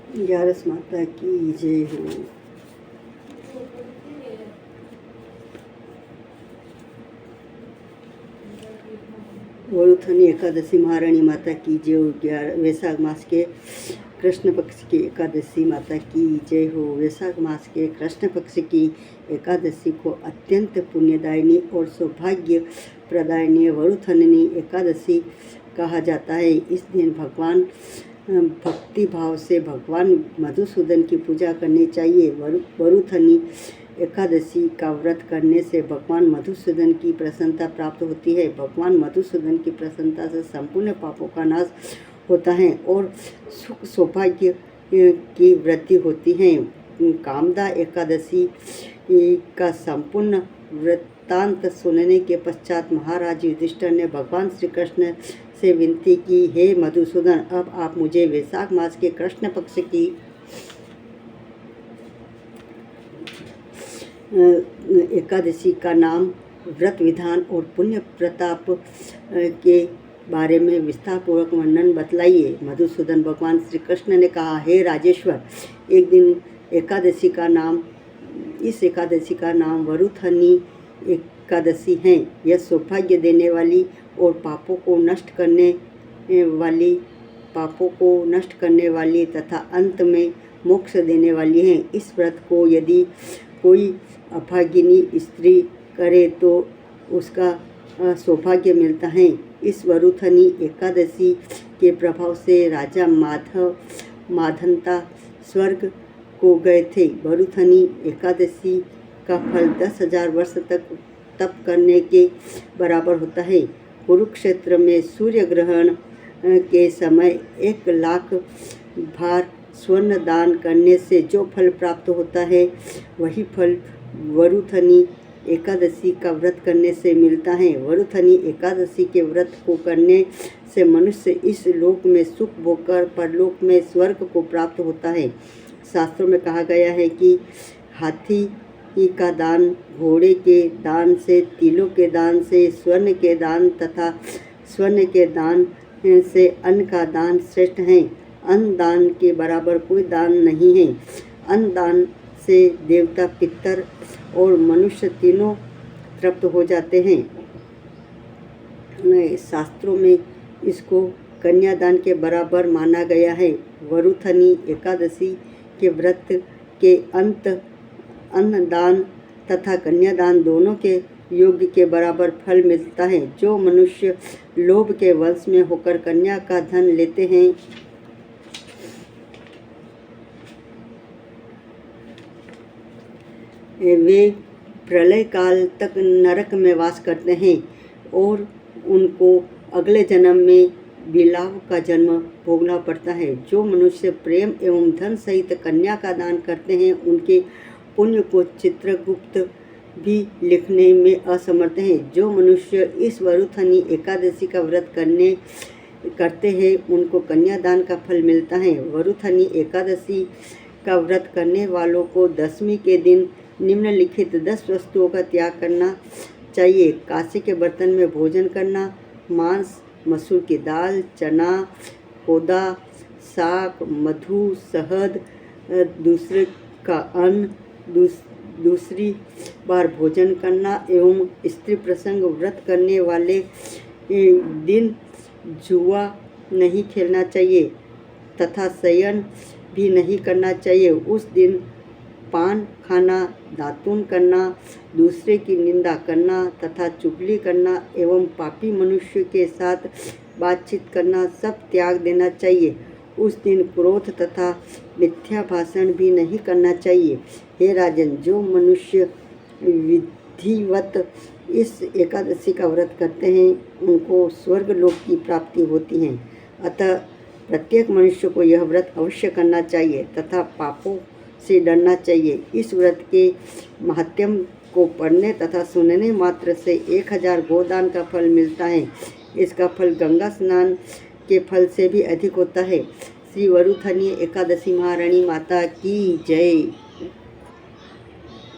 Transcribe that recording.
ग्यारस माता की जय हो। वरुथनी एकादशी महारानी माता की जय हो। वैशाख मास के कृष्ण पक्ष की एकादशी माता की जय हो। वैशाख मास के कृष्ण पक्ष की एकादशी को अत्यंत पुण्यदायिनी और सौभाग्य प्रदायिनी वरुथनी एकादशी कहा जाता है। इस दिन भगवान भक्ति भाव से भगवान मधुसूदन की पूजा करनी चाहिए। वरुथनी एकादशी का व्रत करने से भगवान मधुसूदन की प्रसन्नता प्राप्त होती है। भगवान मधुसूदन की प्रसन्नता से संपूर्ण पापों का नाश होता है और सुख सौभाग्य की वृद्धि होती है। कामदा एकादशी का संपूर्ण वृत्तांत सुनने के पश्चात महाराज युधिष्ठिर ने भगवान श्री कृष्ण से विनती की, हे मधुसूदन, अब आप मुझे वैशाख मास के कृष्ण पक्ष की एकादशी का नाम, व्रत विधान और पुण्य प्रताप के बारे में विस्तार पूर्वक वर्णन बतलाइए। मधुसूदन भगवान श्री कृष्ण ने कहा, हे राजेश्वर, एक दिन इस एकादशी का नाम वरुथनी एकादशी है। यह सौभाग्य देने वाली और पापों को नष्ट करने वाली तथा अंत में मोक्ष देने वाली है। इस व्रत को यदि कोई अभागिनी स्त्री करे तो उसका सौभाग्य मिलता है। इस वरुथनी एकादशी के प्रभाव से राजा माधंता स्वर्ग को गए थे। वरुथनी एकादशी का फल 10,000 वर्ष तक तप करने के बराबर होता है। कुरुक्षेत्र में सूर्य ग्रहण के समय 1,00,000 भार स्वर्ण दान करने से जो फल प्राप्त होता है, वही फल वरुथनी एकादशी का व्रत करने से मिलता है। वरुथनी एकादशी के व्रत को करने से मनुष्य इस लोक में सुख भोगकर परलोक में स्वर्ग को प्राप्त होता है। शास्त्रों में कहा गया है कि हाथी का दान, घोड़े के दान से, तिलों के दान से, स्वर्ण के दान तथा स्वर्ण के दान से अन्न का दान श्रेष्ठ है। अन्न दान के बराबर कोई दान नहीं है। अन्न दान से देवता, पितर और मनुष्य तीनों तृप्त हो जाते हैं। शास्त्रों में इसको कन्यादान के बराबर माना गया है। वरुथनी एकादशी के व्रत के अंत अन्न दान तथा कन्यादान दोनों के योग्य के बराबर फल मिलता है। जो मनुष्य लोभ के वश में होकर कन्या का धन लेते हैं, वे प्रलय काल तक नरक में वास करते हैं और उनको अगले जन्म में बिलाव का जन्म भोगना पड़ता है। जो मनुष्य प्रेम एवं धन सहित कन्या का दान करते हैं, उनके पुण्य को चित्रगुप्त भी लिखने में असमर्थ हैं। जो मनुष्य इस वरुथनी एकादशी का व्रत करते हैं, उनको कन्यादान का फल मिलता है। वरुथनी एकादशी का व्रत करने वालों को दशमी के दिन निम्नलिखित 10 वस्तुओं का त्याग करना चाहिए। कांसे के बर्तन में भोजन करना, मांस, मसूर की दाल, चना, कोदा, साग, मधु, शहद, दूसरे का अन्न, दूसरी बार भोजन करना एवं स्त्री प्रसंग व्रत करने वाले दिन जुआ नहीं खेलना चाहिए तथा शयन भी नहीं करना चाहिए। उस दिन पान खाना, दातून करना, दूसरे की निंदा करना तथा चुगली करना एवं पापी मनुष्य के साथ बातचीत करना सब त्याग देना चाहिए। उस दिन क्रोध तथा मिथ्या भाषण भी नहीं करना चाहिए। हे राजन, जो मनुष्य विधिवत इस एकादशी का व्रत करते हैं, उनको स्वर्गलोक की प्राप्ति होती है। अतः प्रत्येक मनुष्य को यह व्रत अवश्य करना चाहिए तथा पापों से डरना चाहिए। इस व्रत के महात्म्य को पढ़ने तथा सुनने मात्र से 1,000 गोदान का फल मिलता है। इसका फल गंगा स्नान के फल से भी अधिक होता है। श्री वरुथनी एकादशी महारानी माता की जय।